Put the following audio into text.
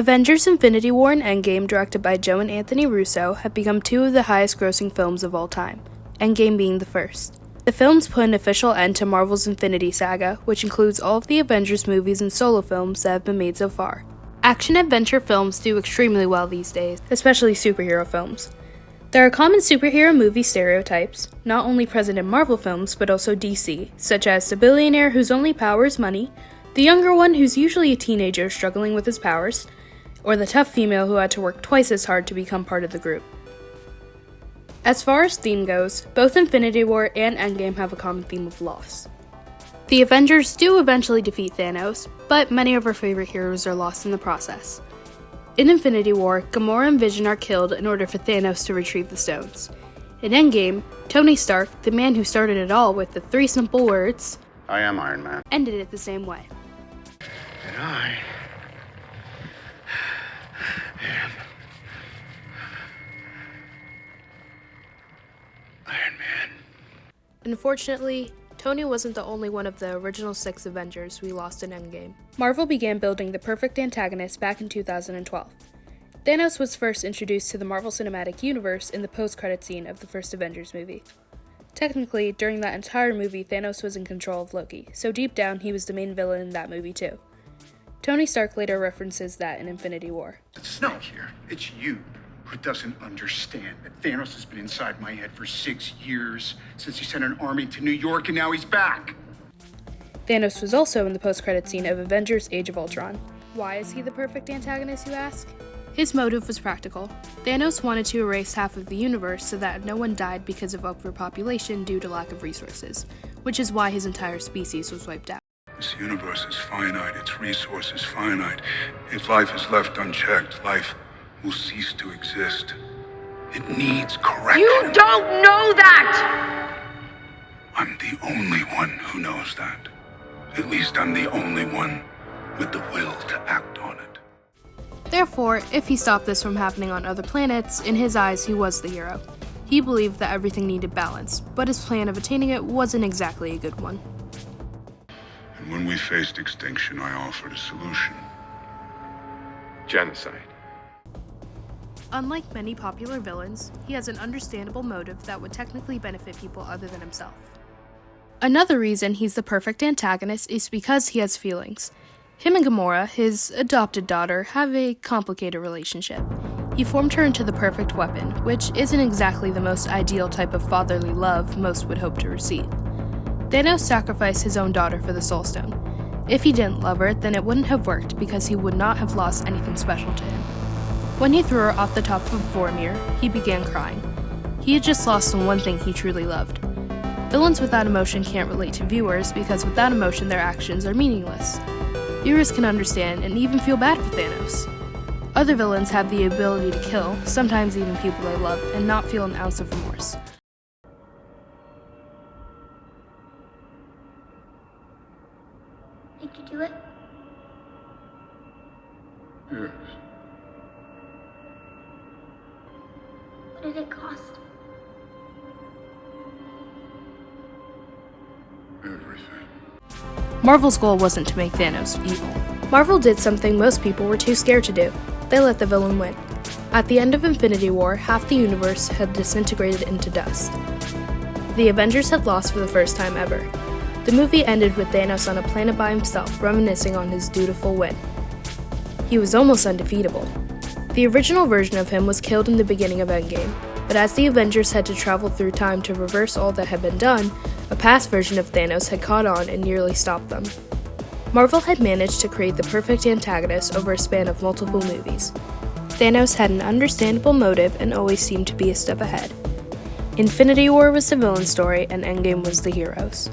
Avengers: Infinity War and Endgame, directed by Joe and Anthony Russo, have become two of the highest-grossing films of all time, Endgame being the first. The films put an official end to Marvel's Infinity Saga, which includes all of the Avengers movies and solo films that have been made so far. Action-adventure films do extremely well these days, especially superhero films. There are common superhero movie stereotypes, not only present in Marvel films but also DC, such as the billionaire whose only power is money, the younger one who's usually a teenager struggling with his powers, or the tough female who had to work twice as hard to become part of the group. As far as theme goes, both Infinity War and Endgame have a common theme of loss. The Avengers do eventually defeat Thanos, but many of our favorite heroes are lost in the process. In Infinity War, Gamora and Vision are killed in order for Thanos to retrieve the stones. In Endgame, Tony Stark, the man who started it all with the 3 simple words, "I am Iron Man," ended it the same way. and I am Iron Man. Unfortunately, Tony wasn't the only one of the original 6 Avengers we lost in Endgame. Marvel began building the perfect antagonist back in 2012. Thanos was first introduced to the Marvel Cinematic Universe in the post-credit scene of the first Avengers movie. Technically, during that entire movie, Thanos was in control of Loki, so deep down he was the main villain in that movie too. Tony Stark later references that in Infinity War. No, it's you who doesn't understand that Thanos has been inside my head for 6 years, since he sent an army to New York and now he's back. Thanos was also in the post-credit scene of Avengers: Age of Ultron. Why is he the perfect antagonist, you ask? His motive was practical. Thanos wanted to erase half of the universe so that no one died because of overpopulation due to lack of resources, which is why his entire species was wiped out. This universe is finite, its resources finite. If life is left unchecked, life will cease to exist. It needs correction. You don't know that! I'm the only one who knows that. At least I'm the only one with the will to act on it. Therefore, if he stopped this from happening on other planets, in his eyes he was the hero. He believed that everything needed balance, but his plan of attaining it wasn't exactly a good one. And when we faced extinction, I offered a solution. Genocide. Unlike many popular villains, he has an understandable motive that would technically benefit people other than himself. Another reason he's the perfect antagonist is because he has feelings. Him and Gamora, his adopted daughter, have a complicated relationship. He formed her into the perfect weapon, which isn't exactly the most ideal type of fatherly love most would hope to receive. Thanos sacrificed his own daughter for the Soul Stone. If he didn't love her, then it wouldn't have worked because he would not have lost anything special to him. When he threw her off the top of Vormir, he began crying. He had just lost the one thing he truly loved. Villains without emotion can't relate to viewers because without emotion their actions are meaningless. Viewers can understand and even feel bad for Thanos. Other villains have the ability to kill, sometimes even people they love, and not feel an ounce of remorse. Did you do it? Yes. What did it cost? Everything. Marvel's goal wasn't to make Thanos evil. Marvel did something most people were too scared to do. They let the villain win. At the end of Infinity War, half the universe had disintegrated into dust. The Avengers had lost for the first time ever. The movie ended with Thanos on a planet by himself, reminiscing on his dutiful win. He was almost undefeatable. The original version of him was killed in the beginning of Endgame, but as the Avengers had to travel through time to reverse all that had been done, a past version of Thanos had caught on and nearly stopped them. Marvel had managed to create the perfect antagonist over a span of multiple movies. Thanos had an understandable motive and always seemed to be a step ahead. Infinity War was the villain story and Endgame was the heroes.